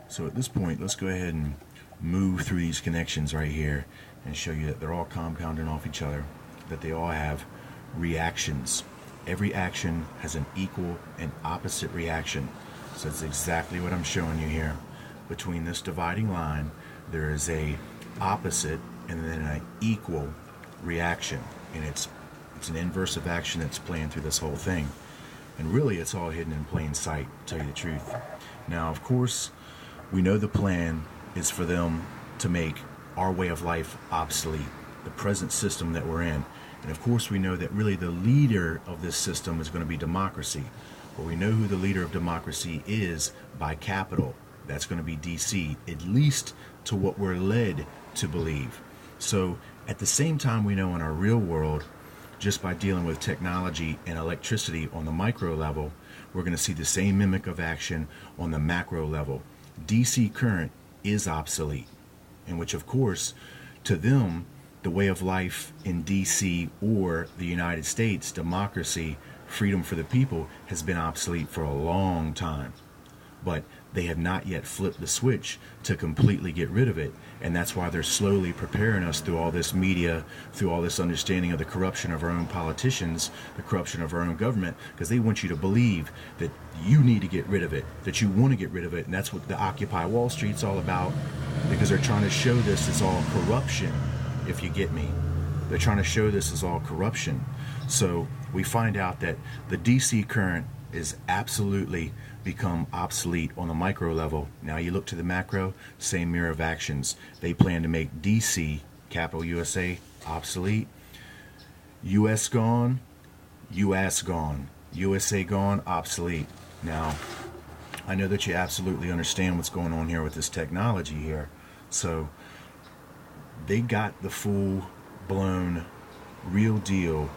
So at this point, let's go ahead and move through these connections right here and show you that they're all compounding off each other, that they all have reactions. Every action has an equal and opposite reaction. So that's exactly what I'm showing you here. Between this dividing line, there is a opposite and then an equal reaction. And it's an inverse of action that's playing through this whole thing. And really, it's all hidden in plain sight, to tell you the truth. Now, of course, we know the plan is for them to make our way of life obsolete, the present system that we're in. And of course, we know that really the leader of this system is going to be democracy. But we know who the leader of democracy is by capital. That's going to be DC, at least to what we're led to believe. So at the same time, we know in our real world, just by dealing with technology and electricity on the micro level, we're going to see the same mimic of action on the macro level. DC current is obsolete, in which, of course, to them, the way of life in DC or the United States, democracy, freedom for the people, has been obsolete for a long time. But they have not yet flipped the switch to completely get rid of it. And that's why they're slowly preparing us through all this media, through all this understanding of the corruption of our own politicians, the corruption of our own government, because they want you to believe that you need to get rid of it, that you want to get rid of it. And that's what the Occupy Wall Street's all about, because they're trying to show this is all corruption, if you get me. They're trying to show this is all corruption. So we find out that the DC current is absolutely become obsolete on the micro level. Now you look to the macro, same mirror of actions. They plan to make DC, capital USA, obsolete. US gone, US gone. USA gone, obsolete. Now, I know that you absolutely understand what's going on here with this technology here. So they got the full-blown, real deal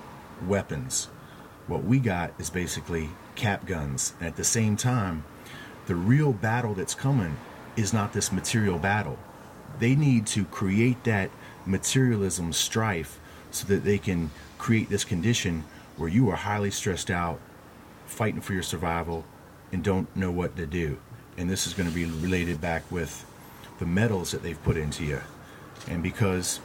weapons. What we got is basically cap guns. And at the same time, the real battle that's coming is not this material battle. They need to create that materialism strife so that they can create this condition where you are highly stressed out, fighting for your survival, and don't know what to do. And this is going to be related back with the metals that they've put into you. And because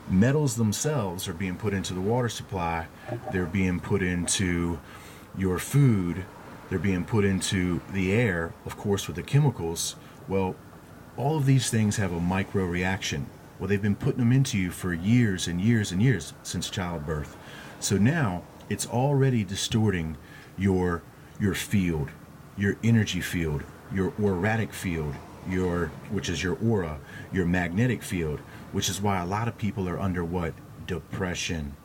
metals themselves are being put into the water supply, they're being put into your food, they're being put into the air, of course, with the chemicals. Well, all of these things have a micro reaction. Well, they've been putting them into you for years and years and years since childbirth. So now it's already distorting your field, your energy field, your auratic field, which is your aura, your magnetic field, which is why a lot of people are under what? Depression.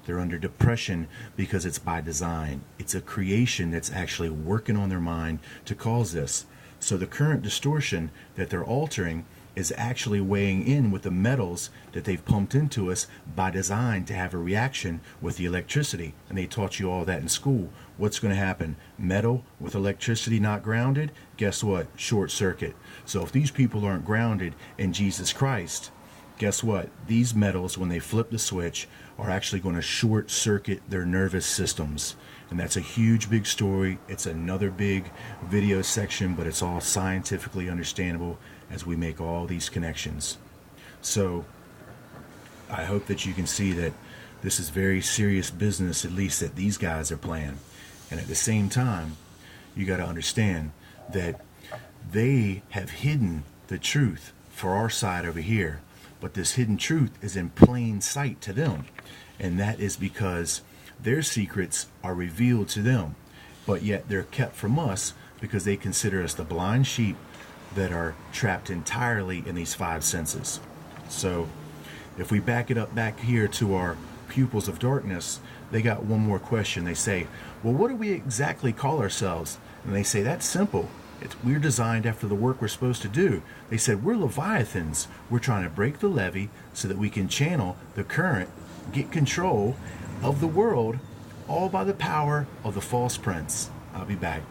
They're under depression because it's by design. It's a creation that's actually working on their mind to cause this. So the current distortion that they're altering is actually weighing in with the metals that they've pumped into us by design to have a reaction with the electricity. And they taught you all that in school. What's going to happen? Metal with electricity not grounded? Guess what? Short circuit. So if these people aren't grounded in Jesus Christ, guess what? These metals, when they flip the switch, are actually going to short circuit their nervous systems. And that's a huge, big story. It's another big video section, but it's all scientifically understandable as we make all these connections. So I hope that you can see that this is very serious business, at least that these guys are playing. And at the same time, you got to understand that they have hidden the truth for our side over here. But this hidden truth is in plain sight to them. And that is because their secrets are revealed to them. But yet they're kept from us because they consider us the blind sheep that are trapped entirely in these five senses. So if we back it up back here to our pupils of darkness, they got one more question. They say, well, what do we exactly call ourselves? And they say, that's simple. We're designed after the work we're supposed to do. They said, we're Leviathans. We're trying to break the levee so that we can channel the current, get control of the world, all by the power of the false prince. I'll be back.